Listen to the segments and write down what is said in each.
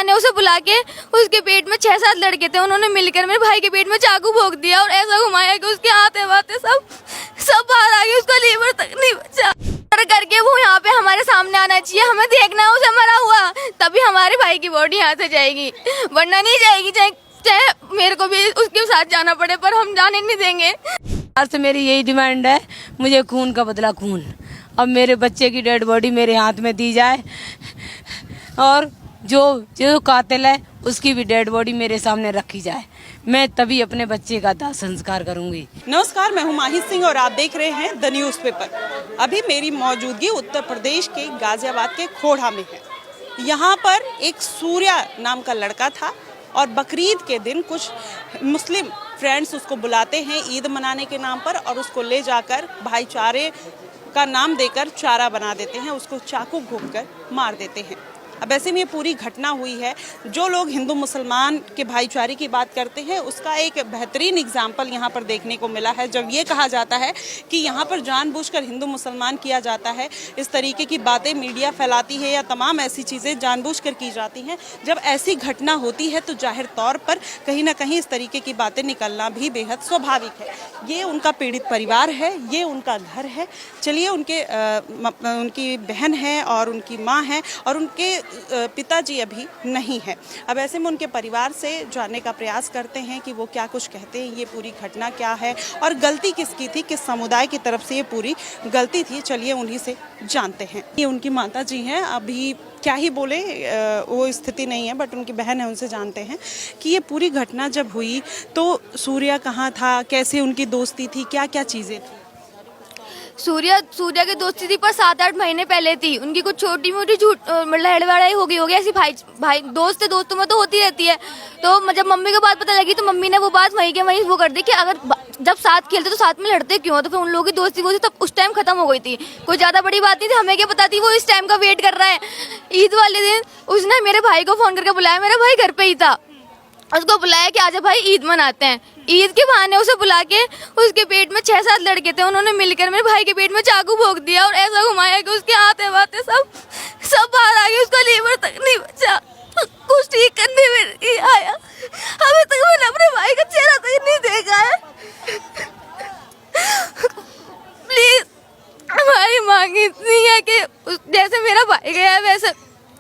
बहाने उसे बुला के उसके पेट में 6-7 लड़के थे, उन्होंने मिलकर मेरे भाई के पेट में चाकू भोंक दिया और ऐसा घुमाया कि उसके हाथे वाथे सब बाहर आ गए, उसका लीवर तक नहीं बचा। करके वो यहाँ पे हमारे सामने आना चाहिए, हमें देखना है उसे मरा हुआ, तभी हमारे भाई की बॉडी यहाँ से जाएगी, वरना नहीं जाएगी। चाहे मेरे को भी उसके साथ जाना पड़े, पर हम जाने नहीं देंगे। आज से मेरी यही डिमांड है, मुझे खून का बदला खून। अब मेरे बच्चे की डेड बॉडी मेरे हाथ में दी जाए और जो कातिल है उसकी भी डेड बॉडी मेरे सामने रखी जाए, मैं तभी अपने बच्चे का दाह संस्कार करूंगी। नमस्कार, मैं हूं माही सिंह और आप देख रहे हैं द न्यूज़पेपर। अभी मेरी मौजूदगी उत्तर प्रदेश के गाजियाबाद के खोड़ा में है। यहाँ पर एक सूर्या नाम का लड़का था और बकरीद के दिन कुछ मुस्लिम फ्रेंड्स उसको बुलाते हैं ईद मनाने के नाम पर और उसको ले जाकर भाईचारे का नाम देकर चारा बना देते हैं, उसको चाकू घोंपकर मार देते हैं। अब ऐसे में ये पूरी घटना हुई है। जो लोग हिंदू मुसलमान के भाईचारे की बात करते हैं उसका एक बेहतरीन एग्जाम्पल यहाँ पर देखने को मिला है, जब ये कहा जाता है कि यहाँ पर जानबूझकर हिंदू मुसलमान किया जाता है, इस तरीके की बातें मीडिया फैलाती है या तमाम ऐसी चीज़ें जानबूझकर की जाती हैं। जब ऐसी घटना होती है तो जाहिर तौर पर कहीं ना कहीं इस तरीके की बातें निकलना भी बेहद स्वाभाविक है। ये उनका पीड़ित परिवार है, ये उनका घर है। चलिए, उनकी बहन है और उनकी माँ है और उनके पिताजी अभी नहीं है। अब ऐसे में उनके परिवार से जानने का प्रयास करते हैं कि वो क्या कुछ कहते हैं, ये पूरी घटना क्या है और गलती किसकी थी, किस समुदाय की तरफ से ये पूरी गलती थी। चलिए उन्हीं से जानते हैं। ये उनकी माता जी हैं, अभी क्या ही बोले, वो स्थिति नहीं है, बट उनकी बहन है, उनसे जानते हैं कि ये पूरी घटना जब हुई तो सूर्या कहाँ था, कैसे उनकी दोस्ती थी, क्या क्या चीज़ें थी। सूर्या की दोस्ती थी पर 7-8 महीने पहले थी। उनकी कुछ छोटी मोटी लड़ाई हो गई ऐसी भाई दोस्त दोस्तों में तो होती रहती है। तो जब मम्मी को बात पता लगी तो मम्मी ने वो बात वहीं के वहीं वो कर दी कि अगर जब साथ खेलते तो साथ में लड़ते क्यों, तो फिर उन लोगों की दोस्ती वो थी तब उस टाइम खत्म हो गई थी। कोई ज्यादा बड़ी बात नहीं थी, हमें क्या पता थी वो इस टाइम का वेट कर रहा है। ईद वाले दिन उसने मेरे भाई को फोन करके बुलाया, मेरा भाई घर पे ही था, उसको बुलाया कि आजा भाई ईद मनाते हैं। ईद के बहाने उसे बुला के उसके पेट में 6-7 लड़के थे, उन्होंने मिलकर मेरे भाई के पेट में चाकू भोंक दिया और ऐसा घुमाया कि उसके हाथे वाथे सब बाहर आ गए, उसका लीवर तक नहीं बचा। कुछ ठीक करने में नहीं आया, अभी तक मैंने अपने भाई का चेहरा तक नहीं देखा है। प्लीज, हमारी मांग इतनी है कि जैसे मेरा भाई गया है वैसे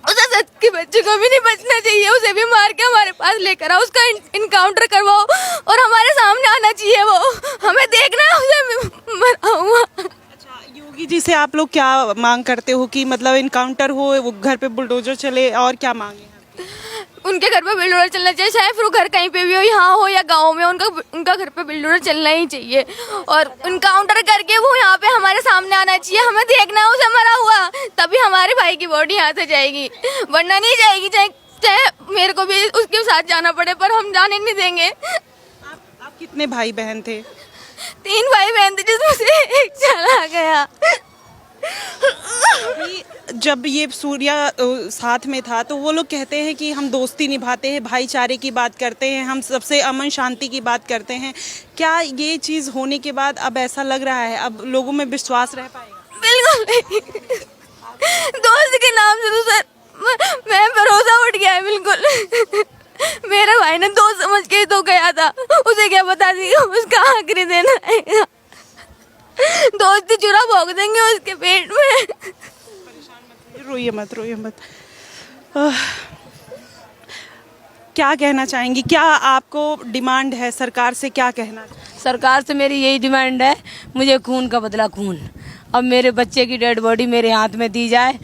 उसे सच के बच्चे को भी नहीं बचना चाहिए, उसे भी मार के हमारे पास लेकर आओ, उसका इनकाउंटर करवाओ और हमारे सामने आना चाहिए। वो हमें देखना है उसे मरा हुआ। अच्छा, योगी जी से आप लोग क्या मांग करते हो कि मतलब इनकाउंटर हो, वो घर पे बुलडोजर चले, और क्या मांगे? उनके घर पे बुलडोजर चलना चाहिए, चाहे फिर वो घर कहीं पे भी हो, यहाँ हो या गाँव में, उनका घर पे बुलडोजर चलना ही चाहिए और इनकाउंटर करके वो यहाँ पे हमारे सामने आना चाहिए। हमें देखना है उसे मरा हुआ, तभी हमारे भाई की बॉडी यहाँ से जाएगी, वरना नहीं जाएगी। चाहे मेरे को भी उसके साथ जाना पड़े, पर हम जाने नहीं देंगे। आप कितने भाई बहन थे? 3 भाई बहन थे जिसमें से एक चला गया। जब ये सूर्या साथ में था तो वो लोग कहते हैं कि हम दोस्ती निभाते हैं, भाईचारे की बात करते हैं, हम सबसे अमन शांति की बात करते हैं। क्या ये चीज़ होने के बाद अब ऐसा लग रहा है अब लोगों में विश्वास रह पाएगा? बिल्कुल नहीं। दोस्त के नाम से तो सर मैं भरोसा उठ गया है बिल्कुल। मेरे भाई ने दोस्त समझ के तो गया था, उसे क्या पता थी उसका आखिरी दिन आएगा। दोस्ती चूरा भोंक देंगे उसके पेट में। रोइए मत। क्या कहना चाहेंगी, क्या आपको डिमांड है सरकार से, क्या कहना? सरकार से मेरी यही डिमांड है, मुझे खून का बदला खून। अब मेरे बच्चे की डेड बॉडी मेरे हाथ में दी जाए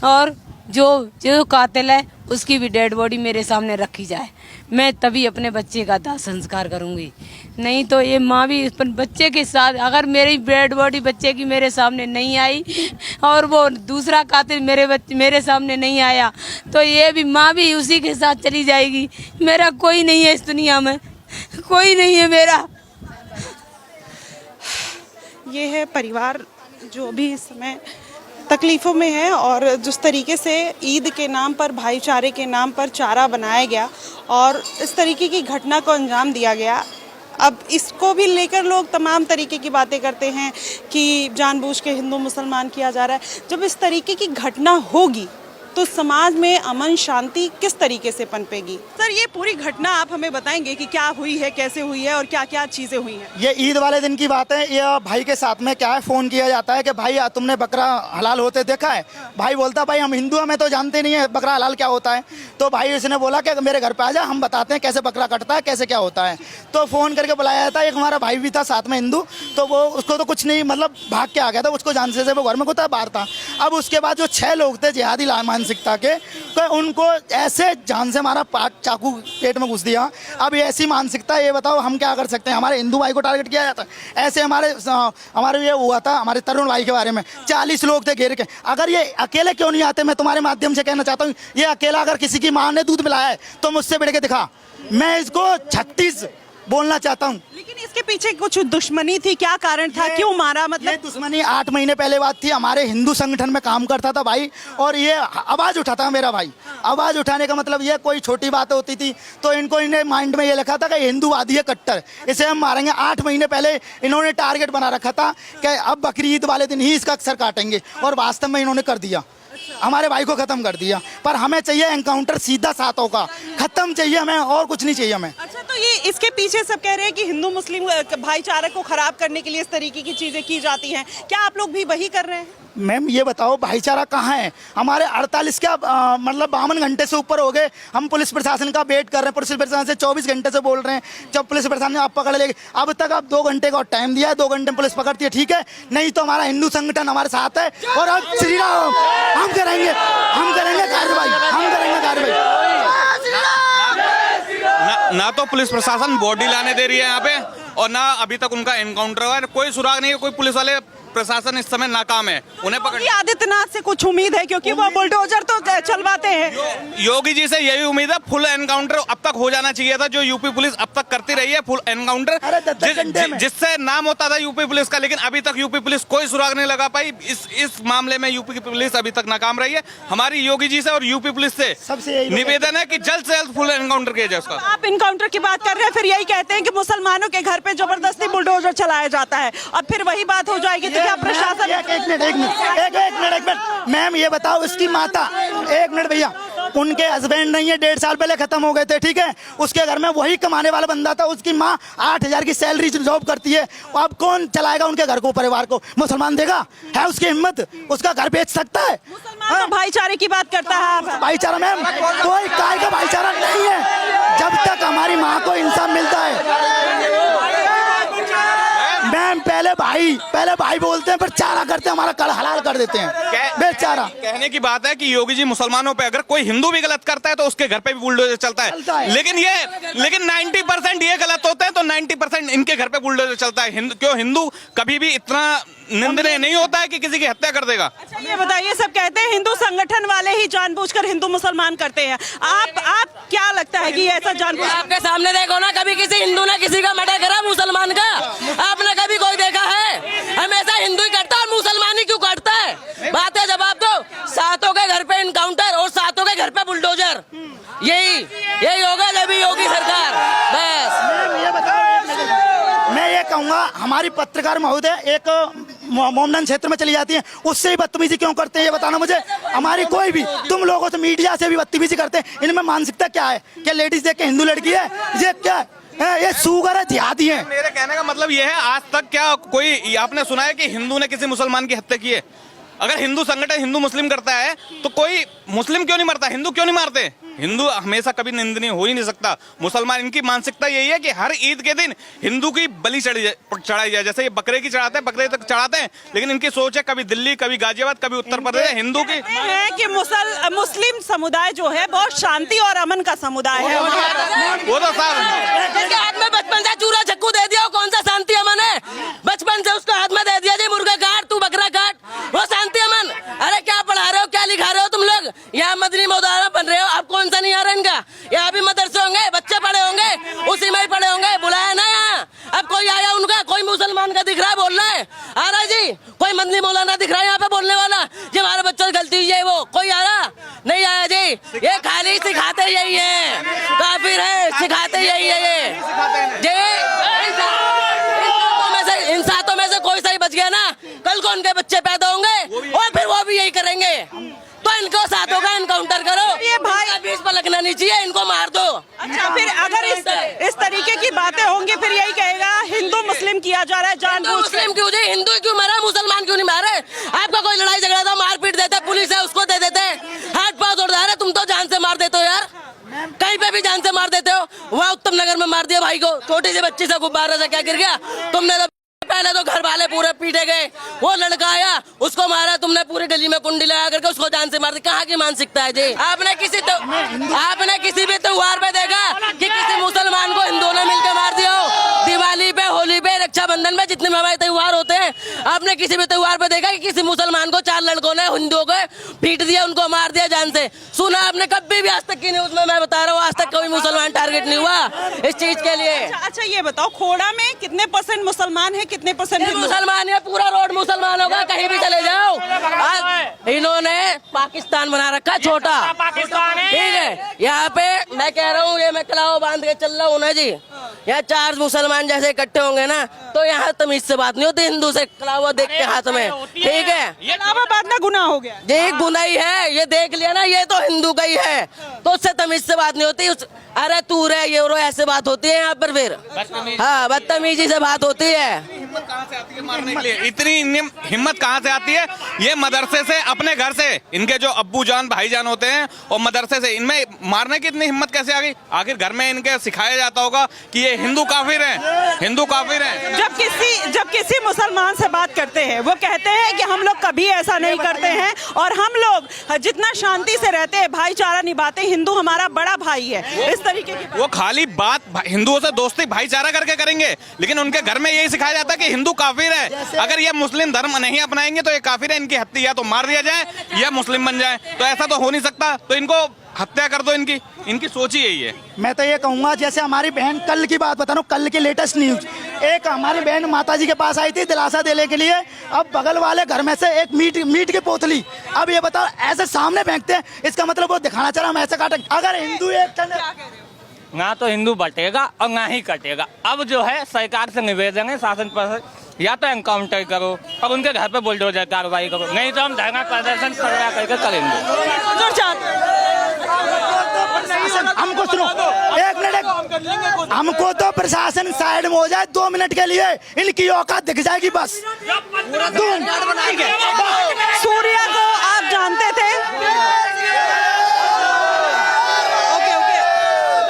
और जो कातिल है उसकी भी डेड बॉडी मेरे सामने रखी जाए, मैं तभी अपने बच्चे का दाह संस्कार करूंगी। नहीं तो ये माँ भी बच्चे के साथ, अगर मेरी डेड बॉडी बच्चे की मेरे सामने नहीं आई और वो दूसरा कातिल मेरे सामने नहीं आया तो ये भी माँ भी उसी के साथ चली जाएगी। मेरा कोई नहीं है इस दुनिया में, कोई नहीं है मेरा। ये है परिवार जो भी इस समय तकलीफ़ों में है और जिस तरीके से ईद के नाम पर, भाईचारे के नाम पर चारा बनाया गया और इस तरीके की घटना को अंजाम दिया गया। अब इसको भी लेकर लोग तमाम तरीके की बातें करते हैं कि जानबूझ के हिंदू मुसलमान किया जा रहा है। जब इस तरीके की घटना होगी तो समाज में अमन शांति किस तरीके से पनपेगी। सर, ये पूरी घटना आप हमें बताएंगे कि क्या हुई है, कैसे हुई है और क्या क्या चीजें हुई हैं। ये ईद वाले दिन की बात है। ये भाई के साथ में क्या है, फोन किया जाता है कि भाई तुमने बकरा हलाल होते देखा है। भाई बोलता भाई हम हिंदू हमें तो जानते नहीं है बकरा हलाल क्या होता है। तो भाई उसने बोला कि मेरे घर पे आ जा, हम बताते हैं कैसे बकरा कटता है, कैसे क्या होता है। तो फोन करके बुलाया जाता है। एक हमारा भाई भी था साथ में हिंदू, तो वो उसको तो कुछ नहीं, मतलब भाग के आ गया था, उसको जान से वो घर में होता है बाहर था। अब उसके बाद जो 6 लोग थे जिहादी मानसिकता के, तो उनको ऐसे जान से हमारा चाकू पेट में घुस दिया। अब ये ऐसी मानसिकता, ये बताओ हम क्या कर सकते हैं। हमारे हिंदू भाई को टारगेट किया जाता है। ऐसे हमारे ये हुआ था हमारे तरुण भाई के बारे में, 40 लोग थे घेर के। अगर ये अकेले क्यों नहीं आते, मैं तुम्हारे माध्यम से कहना चाहता हूँ, ये अकेला अगर किसी की माँ ने दूध पिलाया है तो मुझसे बढ़ के दिखा, मैं इसको 36 बोलना चाहता हूँ। लेकिन इसके पीछे कुछ दुश्मनी थी, क्या कारण था, क्यों मारा? मतलब ये दुश्मनी 8 महीने पहले बात थी। हमारे हिंदू संगठन में काम करता था भाई, और ये आवाज उठाता था मेरा भाई। आवाज उठाने का मतलब ये कोई छोटी बात होती थी तो इन्हें माइंड में ये लिखा था कि हिंदूवादी है कट्टर, इसे हम मारेंगे। 8 महीने पहले इन्होंने टारगेट बना रखा था कि अब बकरी ईद वाले दिन ही इसका अक्सर काटेंगे, और वास्तव में इन्होंने कर दिया। हमारे भाई को खत्म कर दिया। पर हमें चाहिए एनकाउंटर सीधा सातों का खत्म चाहिए हमें, और कुछ नहीं चाहिए हमें। अच्छा, तो ये इसके पीछे सब कह रहे हैं कि हिंदू मुस्लिम भाईचारे को खराब करने के लिए इस तरीके की चीजें की जाती हैं, क्या आप लोग भी वही कर रहे हैं? मैम ये बताओ भाईचारा कहाँ है? हमारे 48 क्या मतलब 52 घंटे से ऊपर हो गए हम पुलिस प्रशासन का वेट कर रहे हैं। पुलिस प्रशासन से 24 घंटे से बोल रहे हैं, जब पुलिस प्रशासन ने आप पकड़ लेगी। अब तक आप 2 घंटे का टाइम दिया है, 2 घंटे में पुलिस पकड़ती है, ठीक है। नहीं तो हमारा हिंदू संगठन हमारे साथ है, और अब श्री राम हम करेंगे कार्रवाई, हम करेंगे कार्रवाई। ना तो पुलिस प्रशासन बॉडी लाने दे रही है यहाँ पे, और ना अभी तक उनका एनकाउंटर हुआ है। कोई सुराग नहीं है, कोई पुलिस वाले प्रशासन इस समय नाकाम है उन्हें पकड़। आदित्यनाथ से कुछ उम्मीद है क्योंकि वो बुलडोजर तो चलवाते हैं। योगी जी से यही उम्मीद है, फुल एनकाउंटर अब तक हो जाना चाहिए था, जो यूपी पुलिस अब तक करती रही है, फुल एनकाउंटर जिससे नाम होता था यूपी पुलिस का। लेकिन अभी तक यूपी पुलिस कोई सुराग नहीं लगा पाई। इस मामले में यूपी की पुलिस अभी तक नाकाम रही है। हमारी योगी जी से और यूपी पुलिस से निवेदन है कि जल्द से जल्द फुल एनकाउंटर किया जाए उसका। आप एनकाउंटर की बात कर रहे हैं, फिर यही कहते हैं कि मुसलमानों के घर पे जबरदस्ती बुलडोजर चलाया जाता है, अब फिर वही बात हो जाएगी। क्या प्रशासन? एक मिनट मैम ये बताओ, इसकी माता, एक मिनट भैया, उनके हस्बैंड नहीं है, 1.5 साल पहले खत्म हो गए थे, ठीक है। उसके घर में वही कमाने वाला बंदा था, उसकी माँ 8000 की सैलरी जॉब करती है। अब कौन चलाएगा उनके घर को, परिवार को? मुसलमान देगा? है उसकी हिम्मत? उसका घर बेच सकता है? मुसलमान तो भाईचारे की बात करता है। भाईचारा मैम कोई काय का भाईचारा नहीं है जब तक हमारी माँ को इंसाफ मिलता है। मैम पहले भाई बोलते हैं, फिर चारा करते हैं, हमारा कल हलाल कर देते हैं बेचारा। कहने की बात है कि योगी जी मुसलमानों पे, अगर कोई हिंदू भी गलत करता है तो उसके घर पे भी बुलडोजर चलता है। लेकिन 90% ये गलत होते हैं तो 90% इनके घर पे बुलडोजर चलता है। क्यों हिंदू कभी भी इतना निंदनीय नहीं होता है कि किसी की हत्या कर देगा। अच्छा ये बताइए, सब कहते हैं हिंदू संगठन वाले ही जानबूझकर हिंदू मुसलमान करते हैं, आप क्या लगता है कि ऐसा जानबूझ? आपके सामने देखो ना, कभी किसी हिंदू ने किसी का मर्डर करा मुसलमान का? आपने कभी कोई देखा है? हमेशा हिंदू ही करता है और मुसलमान ही क्यों करता है? बात है जवाब दो। सातों के घर पे इनकाउंटर और सातों के घर पे बुलडोजर, यही होगा जब योगी सरकार। बस मैं ये कहूँगा, हमारी पत्रकार महोदय एक मोमडन क्षेत्र में चली जाती हैं, उससे ही बदतमीजी क्यों करते हैं ये बताना मुझे। हमारी कोई भी, तुम लोगों से मीडिया से भी बदतमीजी करते हैं। इनमें मानसिकता क्या है? क्या लेडीज देख के हिंदू लड़की है? ये क्या है? ये सुगर है, जिहादी है। मेरे कहने का मतलब ये है, आज तक क्या कोई आपने सुना है कि हिंदू ने किसी मुसलमान की हत्या की है? अगर हिंदू संगठन हिंदू मुस्लिम करता है तो कोई मुस्लिम क्यों नहीं मरता? हिंदू क्यों नहीं मारते? हिंदू हमेशा कभी निंदनीय हो ही नहीं सकता। मुसलमान, इनकी मानसिकता यही है कि हर ईद के दिन हिंदू की बलि चढ़ाई जाए। जैसे ये बकरे की चढ़ाते हैं, बकरे तक चढ़ाते हैं, लेकिन इनकी सोच है कभी दिल्ली, कभी गाजियाबाद, कभी उत्तर प्रदेश। हिंदू की है कि मुस्लिम समुदाय जो है बहुत शांति और अमन का समुदाय है। वो तो साहब जिसके हाथ में बचपन से चूरा चक्कू दे दिया, कौन सा शांति अमन है? बचपन से उसको हाथ में दे दिया, मुर्गा काट, तू बकरा काट, वो शांति अमन? अरे क्या पढ़ा रहे हो, क्या लिखा रहे हो तुम लोग? यहाँ मदनी मुदारा बन रहे हो, अब कौन सा नहीं आ रहा इनका? यहाँ भी मदरसे होंगे, बच्चे पढ़े होंगे, उसी में ही पढ़े होंगे। बुलाया ना यहाँ, अब कोई आया उनका, कोई मुसलमान का दिख रहा है बोल रहा है? आ रहा है जी? कोई मदनी मौलाना दिख रहा है यहाँ पे बोलने वाला जी हमारे बच्चों की गलती है? वो कोई आ रहा नहीं आया जी। ये खाली सिखाते यही है, काफिर है, सिखाते यही है ये जी। इन सातों में से कोई सही बच गया ना, कल को उनके बच्चे पैदा होंगे और फिर वो भी यही करेंगे। तो इनको सातों का एनकाउंटर करो, ये भाई बीच पर लगना नहीं चाहिए, इनको मार दो। अच्छा, फिर अगर इस तरीके की बातें होंगी फिर यही कहेगा हिंदू मुस्लिम किया जा रहा है जानबूझ के। मुस्लिम क्यों जी, हिंदू क्यों मारा, मुसलमान क्यों नहीं मारे? आपका कोई लड़ाई झगड़ा था, मारपीट देते, पुलिस है उसको दे देते, हाथ पांव तोड़ रहे, तुम तो जान से मार देते हो यार, कहीं पे भी जान से मार देते हो। वहाँ उत्तम नगर में मार दिया भाई को, छोटी सी बच्ची से गुब्बारे से क्या गिर गया, तुमने तो पहले तो घर वाले पूरे पीटे गए, वो लड़का आया उसको मारा, तुमने पूरी गली में कुंडी लगा करके उसको जान से मार दी। कहाँ की मानसिकता है जी? आपने किसी भी त्योहार पे देखा कि किसी मुसलमान को हिंदुओं ने मिलकर मार दिया हो? दिवाली पे, होली पे, रक्षाबंधन में, जितने हमारे त्योहार होते हैं, आपने किसी भी त्योहार पे देखा कि किसी मुसलमान को 4 लड़कों ने हिंदुओं को पीट दिया, उनको मार दिया जान से? सुना आपने कभी भी आज तक की न्यूज में? मैं बता रहा हूँ आज तक कोई मुसलमान टारगेट नहीं हुआ इस चीज के लिए। अच्छा, ये बताओ खोड़ा में कितने % मुसलमान है, कितने % मुसलमान है? पूरा रोड मुसलमान होगा, कहीं भी चले जाओ। आज इन्होंने पाकिस्तान बना रखा छोटा, ठीक है? यहाँ पे मैं कह रहा हूँ, ये मैं कलाओ बांध के चल रहा हूँ ना जी, यहाँ 4 मुसलमान जैसे इकट्ठे होंगे ना तो यहाँ तमीज से बात नहीं होती, हिंदू से कलावा देख के हाथ में, ठीक है? अलावा बात ना गुनाह हो गया, ये गुनाही है, ये देख लिया ना, ये तो हिंदू का ही है, तो उससे तमीज से बात नहीं होती। अरे तू रे ये रो, ऐसे बात होती है यहाँ पर फिर? हाँ, बदतमीजी से बात होती है। हिम्मत कहाँ से आती है मारने के लिए? इतनी हिम्मत कहाँ से आती है? ये मदरसे से, अपने घर से, इनके जो अब्बू जान भाईजान होते हैं और मदरसे से, इनमें मारने की इतनी हिम्मत कैसे आ गई? आखिर घर में इनके सिखाया जाता होगा कि ये हिंदू काफिर हैं, हिंदू काफिर हैं। जब किसी मुसलमान से बात करते हैं वो कहते हैं कि हम लोग कभी ऐसा नहीं करते हैं और हम लोग जितना शांति से रहते हैं, भाईचारा निभाते हैं, हिंदू हमारा बड़ा भाई है, इस तरीके की वो खाली बात हिंदुओं से दोस्ती भाईचारा करके करेंगे, लेकिन उनके घर में यही सिखाया जाता है कि हिंदू काफिर है, अगर ये मुस्लिम धर्म नहीं अपनाएंगे तो ये काफिर है, इनकी हत्या या तो मार दिया जाए या मुस्लिम बन जाए। तो ऐसा तो हो नहीं सकता, तो इनको हत्या कर दो। इनकी सोच ही यही है। मैं तो ये कहूँगा, जैसे हमारी बहन, कल की बात बता रहा हूँ, कल की लेटेस्ट न्यूज, एक हमारी बहन माताजी के पास आई थी दिलासा देने के लिए, अब बगल वाले घर में से एक मीट की पोतली, अब ये बताओ ऐसे सामने फेंकते हैं, इसका मतलब वो दिखाना चाह रहा हम ऐसे काटें। अगर हिंदू एक ना तो हिंदू बटेगा और ना ही कटेगा। अब जो है सरकार से निवेदन है, शासन पर, या तो एनकाउंटर करो और उनके घर पे बुलडोजर कार्रवाई करो, नहीं तो हम धरना प्रदर्शन करके करेंगे। हमको सुनो, एक मिनट, हमको तो प्रशासन साइड में हो जाए 2 मिनट के लिए, इनकी औकात दिख जाएगी बस। सूर्या को आप जानते थे?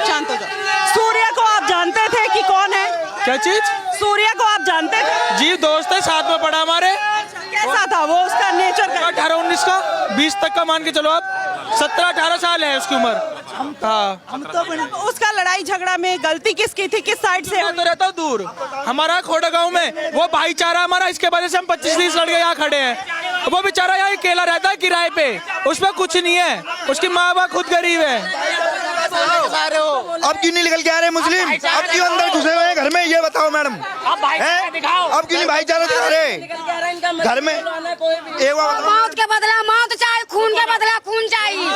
शांत हो जाओ। सूर्या को आप जानते थे कि कौन है? क्या चीज? सूर्या को आप जानते थे? जी, दोस्त है, साथ में पढ़ा हमारे। कैसा था वो, उसका नेचर? 18-19 का, 20 तक का मान के चलो आप, 17-18 साल है उसकी उम्र। हाँ, हम तो उसका लड़ाई झगड़ा में गलती किसकी थी, किस साइड से? मैं तो रहता हूँ दूर, हमारा खोड़ा गांव में, वो भाईचारा हमारा, इसके वजह से हम 25-30 लड़के यहाँ खड़े हैं। वो बेचारा यहाँ अकेला रहता है किराए पे, उसमें कुछ नहीं है, उसकी माँ बाप खुद गरीब है। अब क्यों नहीं निकल के आ रहे मुस्लिम? अब क्यों अंदर घुसे हुए हैं घर में? ये बताओ मैडम, अब क्यों नहीं भाईचारा दिखा रहे घर में? मौत के बदला मौत चाहिए, खून के बदला खून चाहिए,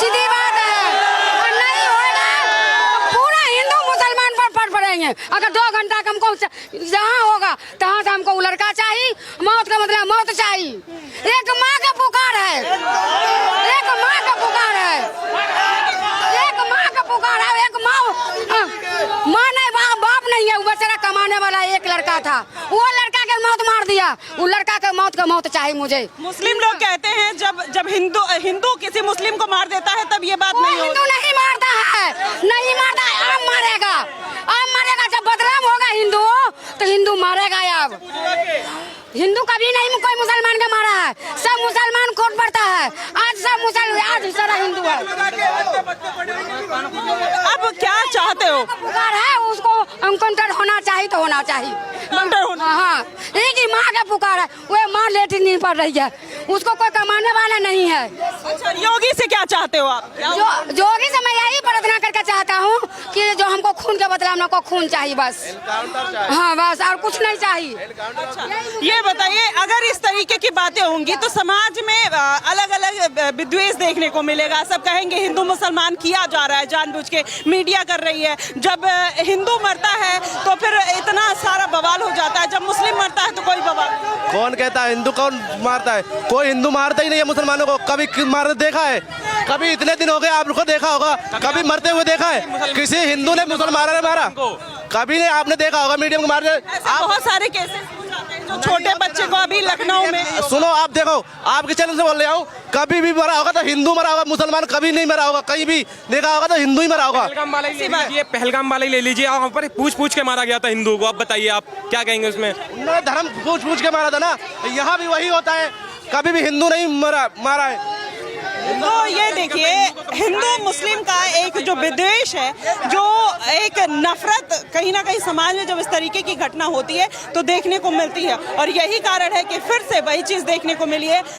सीधी बात है। और नहीं होगा पूरा हिंदू मुसलमान पर पड़ पड़ेंगे। अगर 2 घंटा का हमको जहाँ होगा तहाँ से हमको लड़का चाहिए, मौत का बदला मौत चाहिए। एक माँ का पुकार है, एक माँ का पुकार है, एक माँ का पुकार है, एक माँ नहीं, बाप नहीं है, वो बेचारा कमाने वाला एक लड़का था, वो लड़का के मौत मार दिया, वो लड़का के मौत का मौत चाहिए मुझे। मुस्लिम लोग कहते हैं जब हिंदू किसी मुस्लिम को मार देता है तब ये बात नहीं होती। हिंदू नहीं मारता है, नहीं मारता है, अब मारेगा, अब मारेगा। जब बदनाम होगा हिंदू तो हिंदू मारेगा। अब हिंदू कभी नहीं कोई मुसलमान का मारा है, सब मुसलमान कोट पड़ता है, आज सब मुसलमान, आज सारा हिंदू है। अब क्या चाहते हो? पुकार है उसको एनकाउंटर होना चाहिए तो होना चाहिए, हाँ। एक ही माँ का पुकार है, वो माँ लेट नहीं पड़ रही है, उसको कोई कमाने वाला नहीं है। अच्छा, योगी से क्या चाहते हो आप? योगी से मैं यही प्रार्थना करके चाहता हूँ कि जो हमको खून के बदला हम लोग को खून चाहिए बस। हाँ बस, और कुछ नहीं चाहिए। ये बताइए, अगर इस तरीके की बातें होंगी तो समाज में अलग अलग विद्वेष देखने को मिलेगा। सब कहेंगे हिंदू मुसलमान किया जा रहा है जानबूझ के, मीडिया कर रही है। जब हिंदू मरता है तो फिर इतना सारा बवाल हो जाता है, जब मुस्लिम मरता है तो कोई बवाल। कौन कहता है हिंदू कौन मारता है? कोई हिंदू मारता ही नहीं है मुसलमानों को। कभी मारते देखा है? कभी इतने दिन हो गए आपको देखा होगा, कभी मरते हुए देखा है? किसी हिंदू ने मुसलमान ने मारा? कभी नहीं आपने देखा होगा मीडिया में मारते। बहुत सारे केसेस जो छोटे बच्चे को अभी लखनऊ में। सुनो, आप देखो, आपके चैनल से बोल रहा हूँ, कभी भी मरा होगा तो हिंदू मरा होगा, मुसलमान कभी नहीं मरा होगा। कहीं भी देखा होगा तो हिंदू ही मरा होगा। पहलगाम वाला ही ले लीजिए, पहलगाम वाला ही ले लीजिए। वहाँ पर पूछ के मारा गया था हिंदू को। अब बताइए आप क्या कहेंगे उसमें? उन्होंने धर्म पूछ के मारा था ना, यहाँ भी वही होता है। कभी भी हिंदू नहीं मारा है। तो ये देखिए, हिंदू मुस्लिम का एक जो विद्वेष है, जो एक नफरत कहीं ना कहीं समाज में जब इस तरीके की घटना होती है तो देखने को मिलती है। और यही कारण है कि फिर से वही चीज देखने को मिली है।